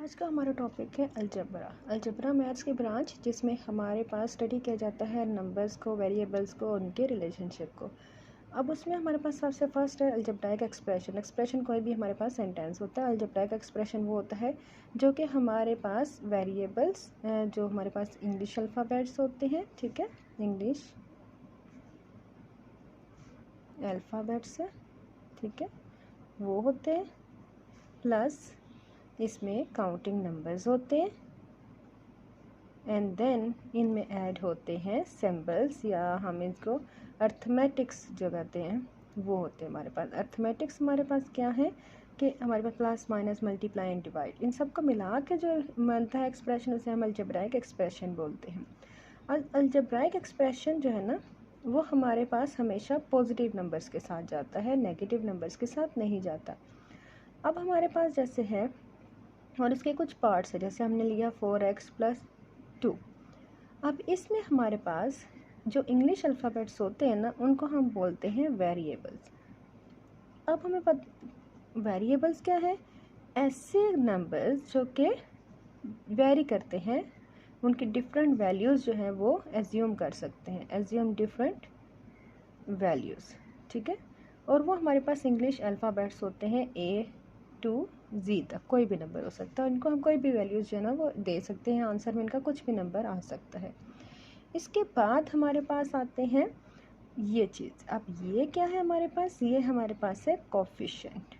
आज का हमारा टॉपिक है अलजेब्रा। अलजेब्रा मैथ्स की ब्रांच जिसमें हमारे पास स्टडी किया जाता है नंबर्स को, वेरिएबल्स को, उनके रिलेशनशिप को। अब उसमें हमारे पास सबसे फर्स्ट है अलजेब्राइक एक्सप्रेशन। एक्सप्रेशन कोई भी हमारे पास सेंटेंस होता है। अलजेब्राइक एक्सप्रेशन वो होता है जो कि हमारे पास वेरिएबल्स जो हमारे पास इंग्लिश अल्फ़ाबेट्स होते हैं, ठीक है, इंग्लिश अल्फ़ाबेट्स है, ठीक है, वो होते हैं, प्लस इसमें काउंटिंग नंबर्स होते हैं, एंड देन इनमें ऐड होते हैं सिंबल्स या हम इसको अर्थमेटिक्स जो कहते हैं वो होते हैं हमारे पास। अर्थमेटिक्स हमारे पास क्या है कि हमारे पास plus minus multiply and divide, इन सब को मिला के जो बनता है एक्सप्रेशन उसे हम अलजेब्राइक एक्सप्रेशन बोलते हैं। और अलजेब्राइक एक्सप्रेशन जो है ना वो हमारे पास हमेशा पॉजिटिव नंबर्स के साथ जाता है, नेगेटिव नंबर्स के साथ नहीं जाता। अब हमारे पास जैसे है और इसके कुछ पार्ट्स है, जैसे हमने लिया 4x + 2। अब इसमें हमारे पास जो इंग्लिश अल्फ़ाबेट्स होते हैं ना उनको हम बोलते हैं वेरिएबल्स। अब हमें वेरिएबल्स क्या है, ऐसे नंबर्स जो कि वेरी करते हैं, उनकी डिफरेंट वैल्यूज़ जो है वो एज्यूम कर सकते हैं, एज्यूम डिफरेंट वैल्यूज़, ठीक है। और वो हमारे पास इंग्लिश अल्फ़ाबेट्स होते हैं A to Z तक, कोई भी नंबर हो सकता है, उनको हम कोई भी वैल्यूज़ जो है ना वो दे सकते हैं, आंसर में इनका कुछ भी नंबर आ सकता है। इसके बाद हमारे पास आते हैं ये चीज़। अब ये क्या है हमारे पास, ये हमारे पास है कोफिशिएंट।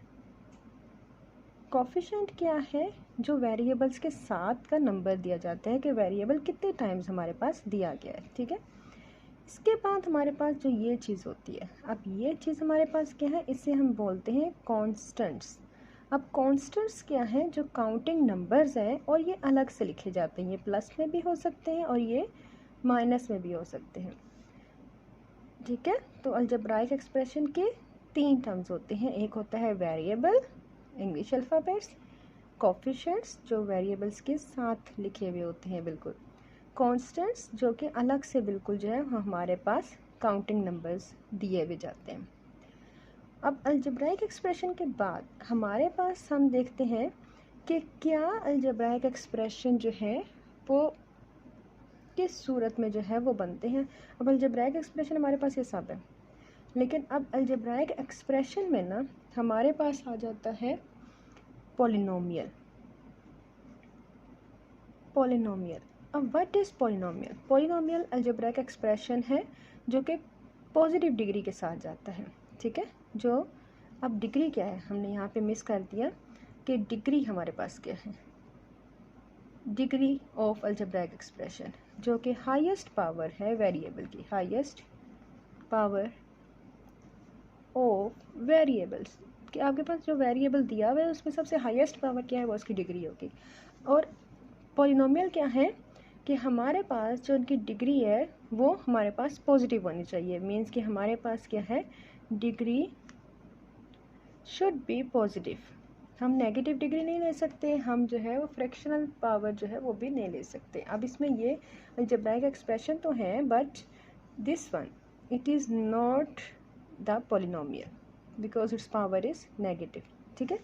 कोफिशिएंट क्या है, जो वेरिएबल्स के साथ का नंबर दिया जाता है कि वेरिएबल कितने टाइम्स हमारे पास दिया गया है, ठीक है। इसके बाद हमारे पास जो ये चीज़ होती है, अब ये चीज़ हमारे पास क्या है, इसे हम बोलते हैं कांस्टेंट्स। अब कांस्टेंट्स क्या है, जो काउंटिंग नंबर्स हैं और ये अलग से लिखे जाते हैं, ये प्लस में भी हो सकते हैं और ये माइनस में भी हो सकते हैं, ठीक है। तो अलजेब्राइक एक्सप्रेशन के 3 टर्म्स होते हैं, एक होता है वेरिएबल इंग्लिश अल्फ़ाबेट्स, कोफिशिएंट्स जो वेरिएबल्स के साथ लिखे हुए होते हैं बिल्कुल, कांस्टेंट्स जो कि अलग से बिल्कुल जो है हमारे पास काउंटिंग नंबर्स दिए हुए जाते हैं। अब अलजेब्राइक एक्सप्रेशन के बाद हमारे पास हम देखते हैं कि क्या अलजेब्राइक एक्सप्रेशन जो है वो किस सूरत में जो है वो बनते हैं। अब अलजेब्राइक एक्सप्रेशन हमारे पास ये सब है, लेकिन अब अलजेब्राइक एक्सप्रेशन में ना हमारे पास आ जाता है पॉलिनोमियल। पॉलिनोमियल, अब what is polynomial? Polynomial algebraic expression है जो कि पॉजिटिव डिग्री के साथ जाता है, ठीक है। जो अब डिग्री क्या है, हमने यहाँ पे मिस कर दिया कि डिग्री हमारे पास क्या है, डिग्री ऑफ अलजेब्राइक एक्सप्रेशन जो कि हाईएस्ट पावर है वेरिएबल की, हाईएस्ट पावर ऑफ वेरिएबल्स कि आपके पास जो वेरिएबल दिया हुआ है उसमें सबसे हाईएस्ट पावर क्या है, वो उसकी डिग्री होगी। और पॉलिनोमियल क्या है कि हमारे पास जो उनकी डिग्री है वो हमारे पास पॉजिटिव होनी चाहिए, मीन्स कि हमारे पास क्या है, डिग्री शुड बी पॉजिटिव। हम नेगेटिव डिग्री नहीं ले सकते, हम जो है वो फ्रैक्शनल पावर जो है वो भी नहीं ले सकते। अब इसमें ये अलजेब्राइक एक्सप्रेशन तो है, but this one it is not the polynomial because it's power is negative, ठीक है।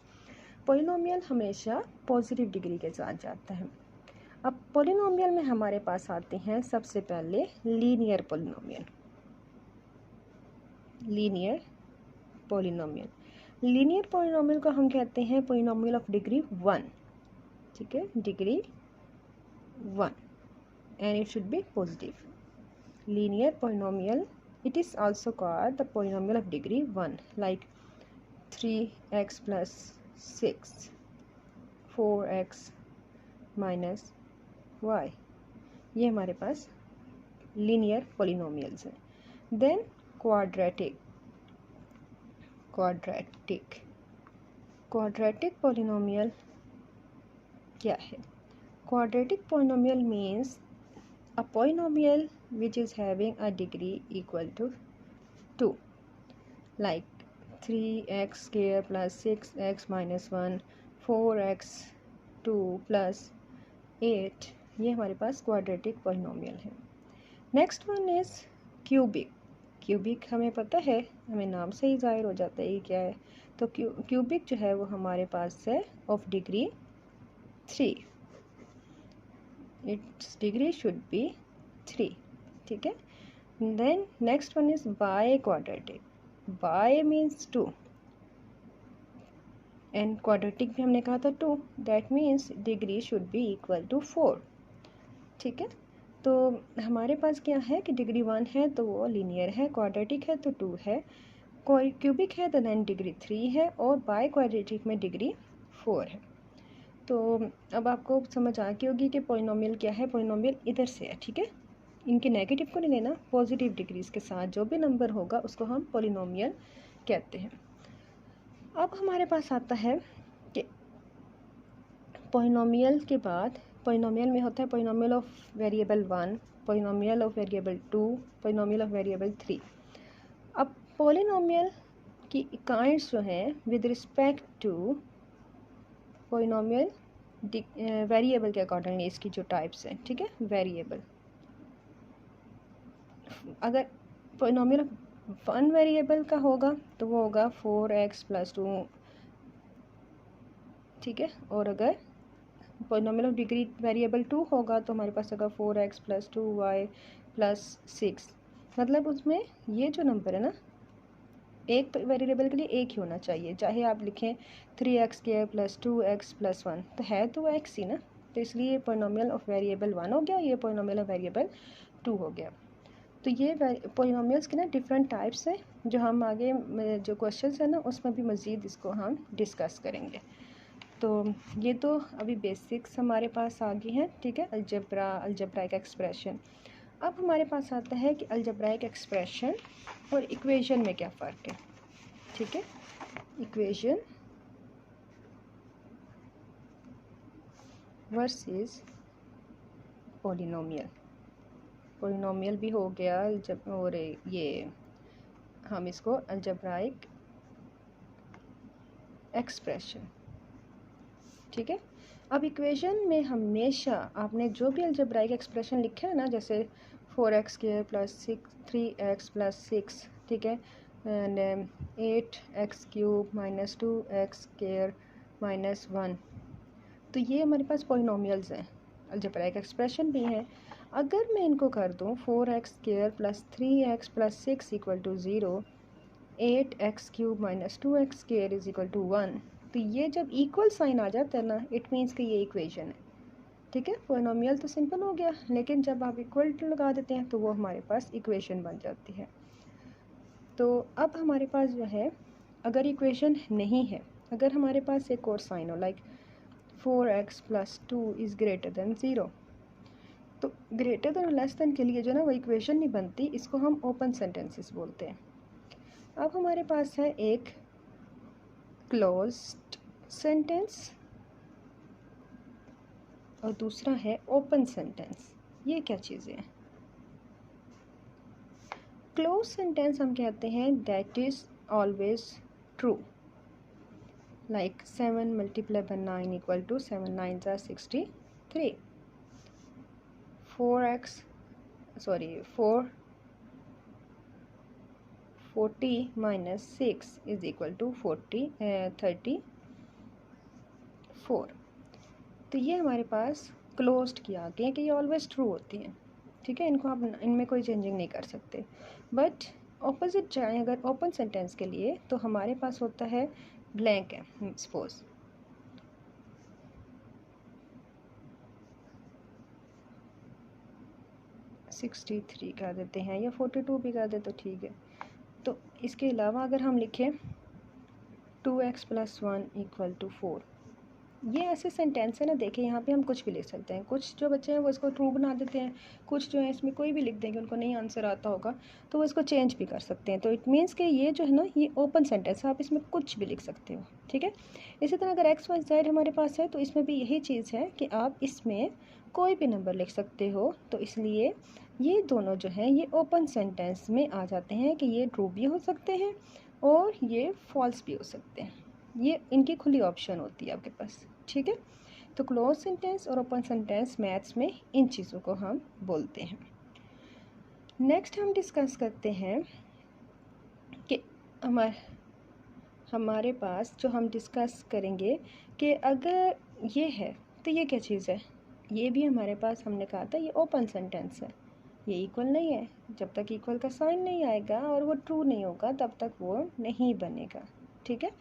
पॉलिनोमियल हमेशा पॉजिटिव डिग्री के साथ जाता है। अब पॉलिनोमियल में हमारे पास आते हैं सबसे पहले linear polynomial. Linear polynomial, linear polynomial को हम कहते हैं पॉलिनोमियल ऑफ डिग्री 1, ठीक है, degree 1 and it should be positive. Linear polynomial it is also called the polynomial of degree 1, like 3x plus 6, 4x minus y, ये हमारे पास linear polynomials हैं। Then quadratic polynomial क्या है? Quadratic polynomial means a polynomial which is having a degree equal to 2, like 3x square plus 6x minus 1, 4x 2 plus 8, ये हमारे पास quadratic polynomial है। Next one is cubic. Cubic हमें पता है, हमें नाम से ही जाहिर हो जाता है ये क्या है। तो क्यूबिक जो है वो हमारे पास है of degree 3, its degree should be 3, ठीक है. Then next one is biquadratic. Bi means 2 and quadratic भी हमने कहा था 2, that means degree should be equal to 4, ठीक है. तो हमारे पास क्या है कि डिग्री 1 है तो वो लीनियर है, क्वाड्रेटिक है तो 2 है, क्यूबिक है तो देन डिग्री 3 है, और बाय क्वाड्रेटिक में डिग्री 4 है. तो अब आपको समझ आ गई होगी कि पॉलिनोमियल क्या है. पॉलिनोमियल इधर से है, ठीक है. इनके नेगेटिव को नहीं लेना, पॉजिटिव डिग्रीज के साथ जो भी नंबर होगा उसको हम पॉलिनोमियल कहते हैं. अब हमारे पास आता है कि पॉलिनोमियल के बाद पॉलिनोमियल में होता है polynomial of variable 1, polynomial of variable 2, polynomial of variable 3. अब पॉलिनोमियल की काइंड्स जो हैं with respect to polynomial variable के अकॉर्डिंगली इसकी जो टाइप्स हैं, ठीक है. वेरिएबल, अगर पॉलिनोमियल 1 वेरिएबल का होगा तो वो होगा 4x + 2, ठीक है. और अगर पॉलिनोमियल ऑफ डिग्री वेरिएबल 2 होगा तो हमारे पास होगा 4x + 2y + 6. मतलब उसमें ये जो नंबर है ना, एक वेरिएबल के लिए एक ही होना चाहिए, चाहे आप लिखें 3x² + 2x + 1, तो है तो x ही ना. तो इसलिए पॉलिनोमियल ऑफ वेरिएबल 1 हो गया, ये पॉलिनोमियल ऑफ वेरिएबल 2 हो गया. तो ये पॉलिनोमियल्स के ना डिफरेंट टाइप्स हैं जो हम आगे जो क्वेश्चंस है ना उसमें भी मज़ीद इसको हम डिस्कस करेंगे. तो ये तो अभी बेसिक्स हमारे पास आ गई हैं, ठीक है. Algebraic expression. अब हमारे पास आता है कि अलजेब्राइक एक्सप्रेशन और इक्वेशन में क्या फ़र्क है, ठीक है. Equation versus polynomial. पॉलिनोमियल भी हो गया और ये हम इसको अलजेब्राइक एक्सप्रेशन, ठीक है. अब इक्वेशन में हमेशा आपने जो भी अलजेब्राइक एक्सप्रेशन लिखे है ना, जैसे 4x² + 3x + 6, ठीक है, एंड 8x³ - 2x² - 1, तो ये हमारे पास पॉलिनोमियल्स हैं, अलजेब्राइक एक्सप्रेशन भी हैं. अगर मैं इनको कर दूँ 4x² + 3x + 6 = 0, 8x³ - 2x² = 1, तो ये जब इक्वल साइन आ जाता है ना, इट मीन्स कि ये इक्वेशन है, ठीक है. पॉलिनोमियल तो सिंपल हो गया, लेकिन जब आप इक्वल टू लगा देते हैं तो वो हमारे पास इक्वेशन बन जाती है. तो अब हमारे पास जो है, अगर इक्वेशन नहीं है, अगर हमारे पास एक और साइन हो like 4x + 2 is greater than 0, तो ग्रेटर देन और लेस देन के लिए जो ना वो इक्वेशन नहीं बनती, इसको हम ओपन सेंटेंसेस बोलते हैं. अब हमारे पास है एक क्लोज्ड सेंटेंस और दूसरा है ओपन सेंटेंस. ये क्या चीज़ें हैं? क्लोज सेंटेंस हम कहते हैं that is always true, like 7 × 9 = 7 × 9 = 63. 40 - 6 = 34. तो ये हमारे पास क्लोज्ड किया गया है कि ये ऑलवेज ट्रू होती हैं, ठीक है. इनको आप इनमें कोई चेंजिंग नहीं कर सकते. बट ऑपोजिट जाएँ अगर ओपन सेंटेंस के लिए, तो हमारे पास होता है ब्लैंक है. सपोज 63 कर देते हैं या 42 भी कर दे तो ठीक है. तो इसके अलावा अगर हम लिखें 2x + 1 = 4, ये ऐसे सेंटेंस है ना. देखें यहाँ पे हम कुछ भी लिख सकते हैं. कुछ जो बच्चे हैं वो इसको ट्रू बना देते हैं, कुछ जो है इसमें कोई भी लिख देंगे, उनको नहीं आंसर आता होगा तो वो इसको चेंज भी कर सकते हैं. तो इट मीन्स कि ये जो है ना, ये ओपन सेंटेंस है, आप इसमें कुछ भी लिख सकते हो, ठीक है. इसी तरह अगर x, y, z हमारे पास है तो इसमें भी यही चीज़ है कि आप इसमें कोई भी नंबर लिख सकते हो. तो इसलिए ये दोनों जो हैं ये ओपन सेंटेंस में आ जाते हैं कि ये ट्रू भी हो सकते हैं और ये फॉल्स भी हो सकते हैं. ये इनकी खुली ऑप्शन होती है आपके पास, ठीक है. तो क्लोज सेंटेंस और ओपन सेंटेंस मैथ्स में इन चीज़ों को हम बोलते हैं. नेक्स्ट हम डिस्कस करते हैं कि हमारे पास जो हम डिस्कस करेंगे कि अगर ये है तो ये क्या चीज़ है, ये भी हमारे पास हमने कहा था ये ओपन सेंटेंस है, ये इक्वल नहीं है। जब तक इक्वल का साइन नहीं आएगा और वो ट्रू नहीं होगा तब तक वो नहीं बनेगा। ठीक है,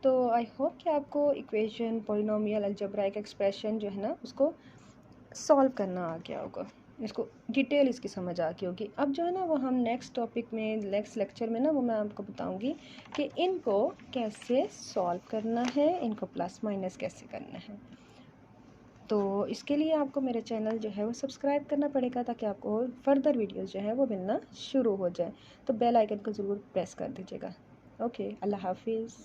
तो आई होप कि आपको इक्वेशन, पॉलिनोमियल, अलजेब्राइक एक्सप्रेशन जो है ना उसको सॉल्व करना आ गया होगा, इसको डिटेल इसकी समझ आ गई होगी। अब जो है ना वो हम नेक्स्ट टॉपिक में, नेक्स्ट लेक्चर में ना वो मैं आपको बताऊंगी कि इनको कैसे सॉल्व करना है, इनको प्लस माइनस कैसे करना है। तो इसके लिए आपको मेरे चैनल जो है वो सब्सक्राइब करना पड़ेगा ताकि आपको फर्दर वीडियोस जो है वो मिलना शुरू हो जाए। तो बेल आइकन को ज़रूर प्रेस कर दीजिएगा। ओके, अल्लाह हाफिज़।